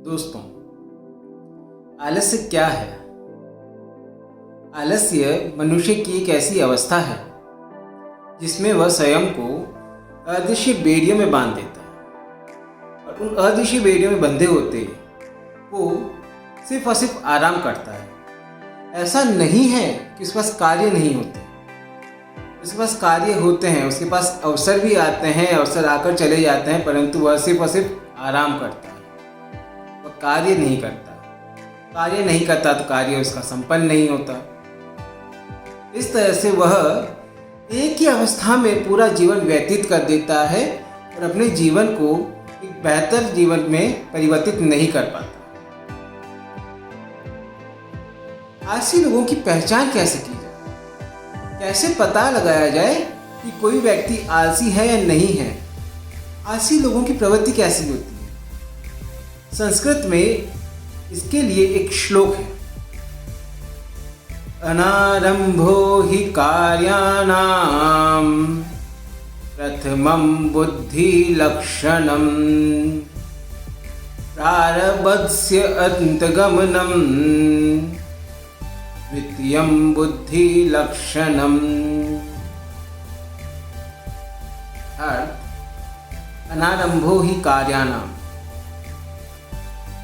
दोस्तों, आलस्य क्या है? आलस्य मनुष्य की एक ऐसी अवस्था है जिसमें वह स्वयं को अदृश्य बेड़ियों में बांध देता है और उन अदृश्य बेड़ियों में बंधे होते वो सिर्फ और सिर्फ आराम करता है। ऐसा नहीं है कि उसके पास कार्य नहीं होते, उसके पास कार्य होते हैं, उसके पास अवसर भी आते हैं, अवसर आकर चले जाते हैं, परंतु वह सिर्फ और सिर्फ आराम करता है, वह कार्य नहीं करता। कार्य नहीं करता तो कार्य उसका संपन्न नहीं होता। इस तरह से वह एक ही अवस्था में पूरा जीवन व्यतीत कर देता है और अपने जीवन को एक बेहतर जीवन में परिवर्तित नहीं कर पाता। आलसी लोगों की पहचान कैसे की जाए? कैसे पता लगाया जाए कि कोई व्यक्ति आलसी है या नहीं है? आलसी लोगों की प्रवृत्ति कैसी होती है? संस्कृत में इसके लिए एक श्लोक है, अनारंभो हि कार्याणां प्रथमं बुद्धि लक्षणं प्रारब्धस्य अंतगमनं द्वितीयं बुद्धि लक्षणम्। अनारंभो हि कार्याणां।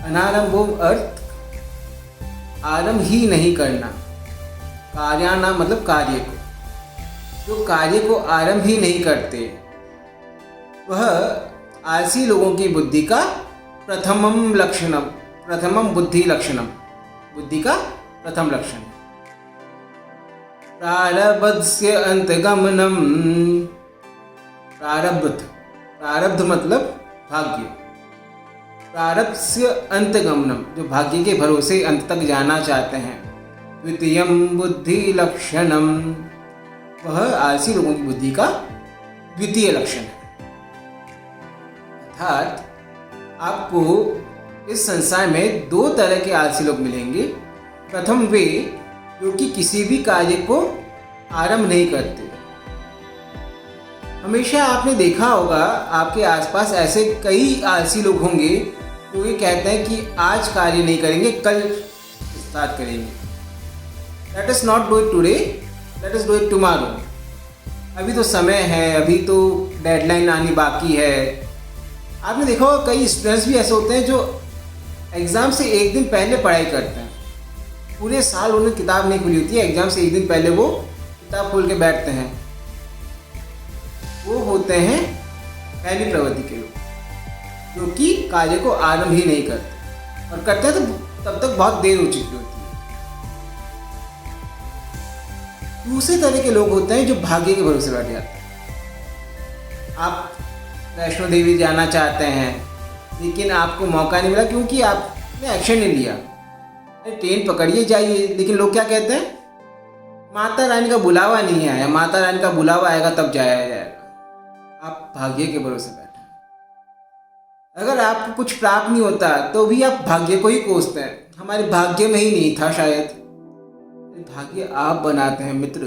अनारंभो अर्थ आरंभ ही नहीं करना, कार्याणां मतलब कार्य को, जो कार्य को आरंभ ही नहीं करते वह आलसी लोगों की बुद्धि का प्रथमम लक्षणम, प्रथमम बुद्धि लक्षणम, बुद्धि का प्रथम लक्षण। प्रारब्धस्य अंतगमनम। प्रारब्ध मतलब भाग्य। प्रारब्धस्य अंतगमनम, जो भाग्य के भरोसे अंत तक जाना चाहते हैं। द्वितीयम बुद्धि लक्षणम, वह आलसी लोगों की बुद्धि का द्वितीय लक्षण है। अर्थात आपको इस संसार में दो तरह के आलसी लोग मिलेंगे। प्रथम वे जो कि किसी भी कार्य को आरंभ नहीं करते। हमेशा आपने देखा होगा आपके आसपास ऐसे कई आलसी लोग होंगे जो ये कहते हैं कि आज कार्य नहीं करेंगे, कल स्टार्ट करेंगे। Let us not do it today, let us do it tomorrow. अभी तो समय है, अभी तो डेडलाइन आनी बाकी है। आपने देखा होगा कई स्टूडेंट्स भी ऐसे होते हैं जो एग्ज़ाम से एक दिन पहले पढ़ाई करते हैं। पूरे साल उन्हें किताब नहीं खुली होती है, एग्ज़ाम से एक दिन पहले वो किताब खोल के बैठते हैं। वो होते हैं पहली प्रवृत्ति के लोग, जो कि कार्य को आरंभ ही नहीं करते, और करते हैं तो तब तक बहुत देर हो चुकी होती है। दूसरे तरह के लोग होते हैं जो भाग्य के भरोसे बैठ जाते हैं। आप वैष्णो देवी जाना चाहते हैं लेकिन आपको मौका नहीं मिला क्योंकि आपने एक्शन नहीं लिया। ट्रेन पकड़िए जाइए, लेकिन लोग क्या कहते हैं, माता रानी का बुलावा नहीं आया, माता रानी का बुलावा आएगा तब जाया जाएगा। आप भाग्य के भरोसे बैठे हैं। अगर आपको कुछ प्राप्त नहीं होता तो भी आप भाग्य को ही कोसते हैं, हमारे भाग्य में ही नहीं था शायद। भाग्य आप बनाते हैं मित्र,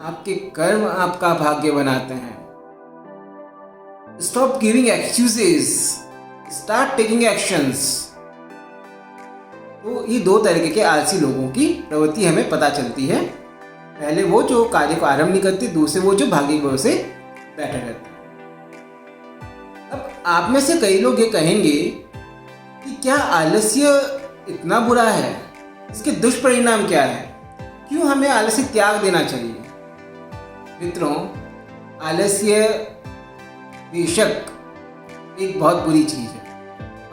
आपके कर्म आपका भाग्य बनाते हैं। Stop giving excuses, start taking actions. तो ये दो तरीके के आलसी लोगों की प्रवृत्ति हमें पता चलती है। पहले वो जो कार्य को आरंभ नहीं करते, दूसरे वो जो भाग्य की वजह से बैठे रहते हैं। अब आप में से कई लोग ये कहेंगे कि क्या आलस्य इतना बुरा है, इसके दुष्परिणाम क्या है, क्यों हमें आलस्य त्याग देना चाहिए? मित्रों, आलस्य बेशक एक बहुत बुरी चीज़ है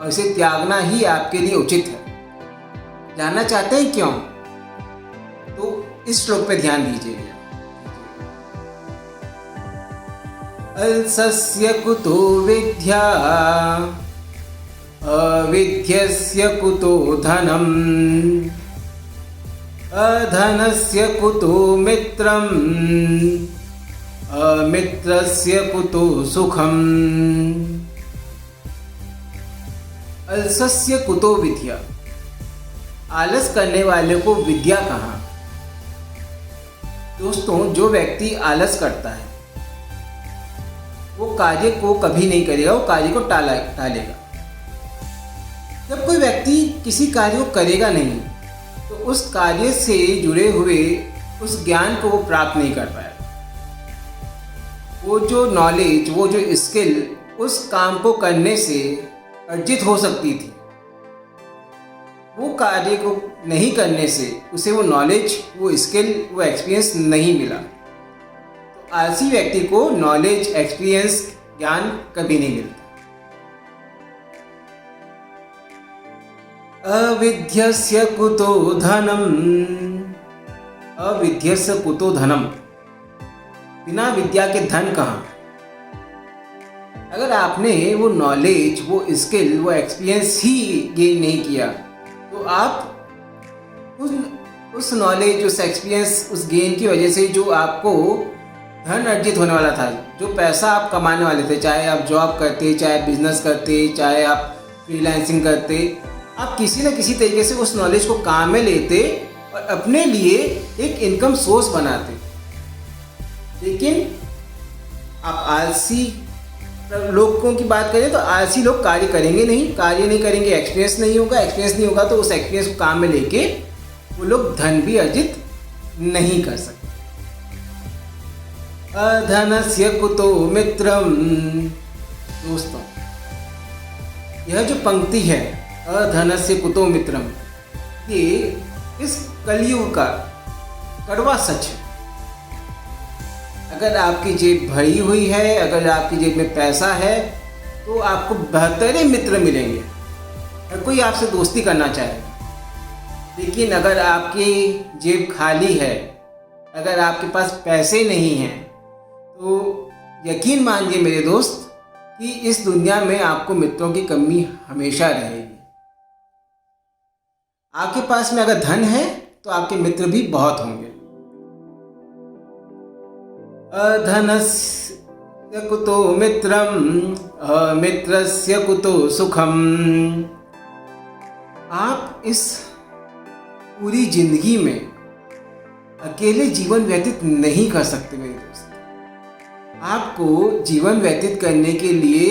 और इसे त्यागना ही आपके लिए उचित है। जानना चाहते हैं क्यों? तो इस श्लोक पे ध्यान दीजिएगा। अल्सस्य कुतो विद्या, अविद्यस्य कुतो धनम्, अधनस्य कुतो मित्रम्, अमित्रस्य कुतो सुखम्। अल्सस्य कुतो विद्या, आलस करने वाले को विद्या कहाँ? दोस्तों, जो व्यक्ति आलस करता है वो कार्य को कभी नहीं करेगा, वो कार्य को टालेगा। जब कोई व्यक्ति किसी कार्य को करेगा नहीं तो उस कार्य से जुड़े हुए उस ज्ञान को वो प्राप्त नहीं कर पाएगा। वो जो नॉलेज, वो जो स्किल उस काम को करने से अर्जित हो सकती थी, वो कार्य को नहीं करने से उसे वो नॉलेज, वो स्किल, वो एक्सपीरियंस नहीं मिला। तो आलसी व्यक्ति को नॉलेज, एक्सपीरियंस, ज्ञान कभी नहीं मिलता। अविद्यस्य कुतो धनम, अविद्यस्य कुतो धनम, बिना विद्या के धन कहाँ। अगर आपने वो नॉलेज, वो स्किल, वो एक्सपीरियंस ही गेन नहीं किया तो आप उस नॉलेज, उस एक्सपीरियंस, उस गेन की वजह से जो आपको धन अर्जित होने वाला था, जो पैसा आप कमाने वाले थे, चाहे आप जॉब करते, चाहे बिजनेस करते, चाहे आप फ्रीलांसिंग करते, आप किसी न किसी तरीके से उस नॉलेज को काम में लेते और अपने लिए एक इनकम सोर्स बनाते। लेकिन आप आलसी लोगों की बात करें तो आलसी लोग कार्य करेंगे नहीं, कार्य नहीं करेंगे, एक्सपीरियंस नहीं होगा, एक्सपीरियंस नहीं होगा तो उस एक्सपीरियंस को काम में लेके वो लोग धन भी अर्जित नहीं कर सकते। अधनस्य कुतो मित्रम, दोस्तों यह जो पंक्ति है अधनस्य कुतो मित्रम, ये इस कलयुग का कड़वा सच है। अगर आपकी जेब भरी हुई है, अगर आपकी जेब में पैसा है तो आपको बेहतरीन मित्र मिलेंगे, हर कोई आपसे दोस्ती करना चाहेगा। लेकिन अगर आपकी जेब खाली है, अगर आपके पास पैसे नहीं हैं तो यकीन मानिए मेरे दोस्त कि इस दुनिया में आपको मित्रों की कमी हमेशा रहेगी। आपके पास में अगर धन है तो आपके मित्र भी बहुत होंगे। अधनस्य कुतो मित्रम, अमित्रस्य कुतो सुखम। आप इस पूरी जिंदगी में अकेले जीवन व्यतीत नहीं कर सकते मेरे दोस्त। आपको जीवन व्यतीत करने के लिए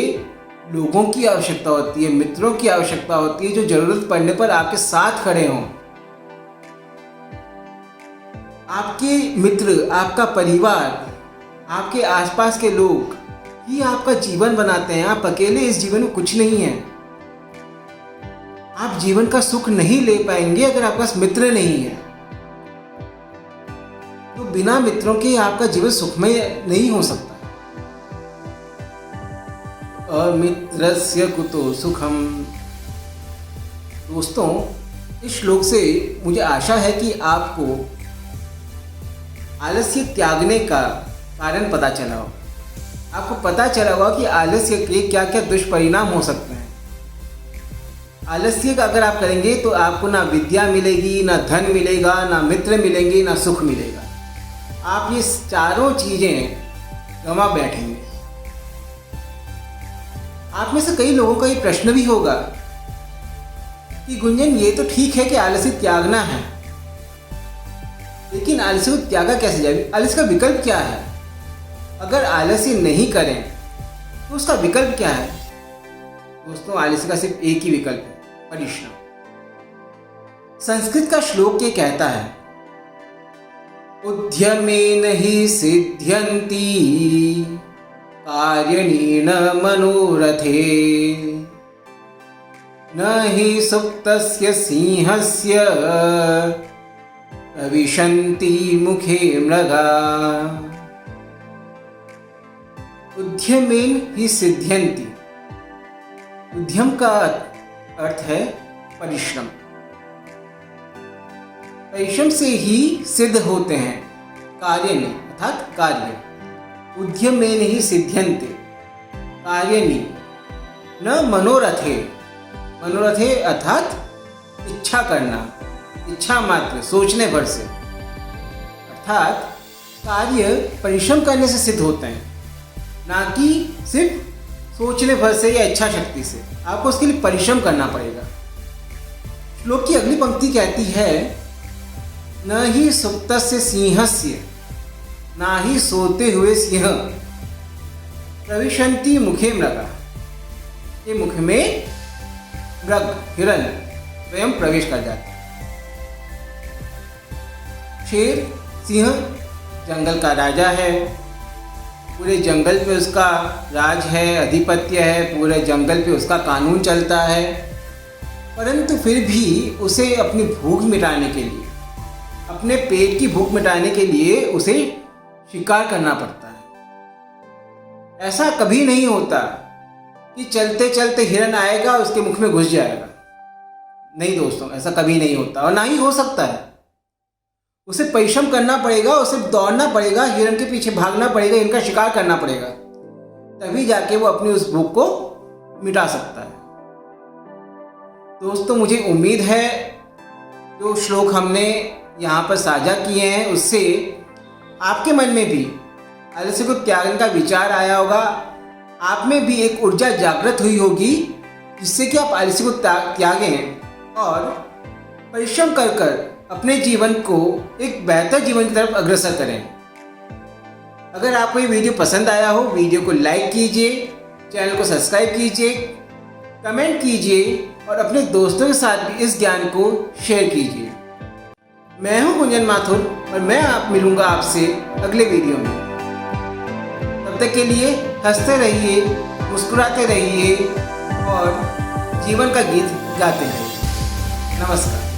लोगों की आवश्यकता होती है, मित्रों की आवश्यकता होती है जो जरूरत पड़ने पर आपके साथ खड़े हों। आपके मित्र, आपका परिवार, आपके आसपास के लोग ही आपका जीवन बनाते हैं। आप अकेले इस जीवन में कुछ नहीं है। आप जीवन का सुख नहीं ले पाएंगे अगर आपके पास मित्र नहीं है। तो बिना मित्रों के आपका जीवन सुखमय नहीं हो सकता। अमित्रस्य कुतो सुखम। दोस्तों, इस श्लोक से मुझे आशा है कि आपको आलस्य त्यागने का कारण पता चला हो। आपको पता चला होगा कि आलस्य के क्या क्या दुष्परिणाम हो सकते हैं। आलस्य का अगर आप करेंगे तो आपको ना विद्या मिलेगी, ना धन मिलेगा, ना मित्र मिलेंगे, ना सुख मिलेगा। आप ये चारों चीज़ें गंवा बैठेंगे। आप में से कई लोगों का ये प्रश्न भी होगा कि गुंजन, ये तो ठीक है कि आलस्य त्यागना है, लेकिन आलस्य को त्यागा कैसे जाए? आलस्य का विकल्प क्या है? अगर आलस्य नहीं करें तो उसका विकल्प क्या है? दोस्तों, आलस्य का सिर्फ एक ही विकल्प है, परिश्रम। संस्कृत का श्लोक ये कहता है, उद्यमेन हि सिद्ध्यन्ति कार्यणेन मनोरथे, न हि सुप्तस्य सिंहस्य प्रविशन्ति मुखे मृगा। उद्यमेन हि सिद्ध्यन्ति। उद्यम का अर्थ है परिश्रम। परिश्रम से ही सिद्ध होते हैं कार्यनि अर्थात कार्य। उद्यमेन हि सिद्ध्यन्ते कार्यनि न मनोरथे। मनोरथे अर्थात इच्छा करना, इच्छा मात्र, सोचने भर से। अर्थात कार्य परिश्रम करने से सिद्ध होते हैं, ना कि सिर्फ सोचने भर से या इच्छा शक्ति से। आपको उसके लिए परिश्रम करना पड़ेगा। श्लोक की अगली पंक्ति कहती है, न ही सुप्तस्य सिंहस्य, ना ही सोते हुए सिंह प्रविशन्ति मुखे मृगा। ये मुख में मृग हिरण स्वयं प्रवेश कर जाता है। शेर सिंह जंगल का राजा है, पूरे जंगल पे उसका राज है, अधिपत्य है, पूरे जंगल पे उसका कानून चलता है, परंतु फिर भी उसे अपनी भूख मिटाने के लिए, अपने पेट की भूख मिटाने के लिए उसे शिकार करना पड़ता है। ऐसा कभी नहीं होता कि चलते चलते हिरन आएगा उसके मुख में घुस जाएगा। नहीं दोस्तों, ऐसा कभी नहीं होता और ना ही हो सकता है। उसे परिश्रम करना पड़ेगा, उसे दौड़ना पड़ेगा, हिरन के पीछे भागना पड़ेगा, इनका शिकार करना पड़ेगा, तभी जाके वो अपनी उस भूख को मिटा सकता है। दोस्तों, मुझे उम्मीद है जो श्लोक हमने यहाँ पर साझा किए हैं उससे आपके मन में भी आलस्य को त्यागने का विचार आया होगा, आप में भी एक ऊर्जा जागृत हुई होगी जिससे कि आप आलस्य को त्यागें और परिश्रम कर कर अपने जीवन को एक बेहतर जीवन की तरफ अग्रसर करें। अगर आपको ये वीडियो पसंद आया हो, वीडियो को लाइक कीजिए, चैनल को सब्सक्राइब कीजिए, कमेंट कीजिए और अपने दोस्तों के साथ भी इस ज्ञान को शेयर कीजिए। मैं हूं गुंजन माथुर और मैं मिलूंगा आपसे अगले वीडियो में। तब तक के लिए हंसते रहिए, मुस्कुराते रहिए और जीवन का गीत गाते रहिए। नमस्कार।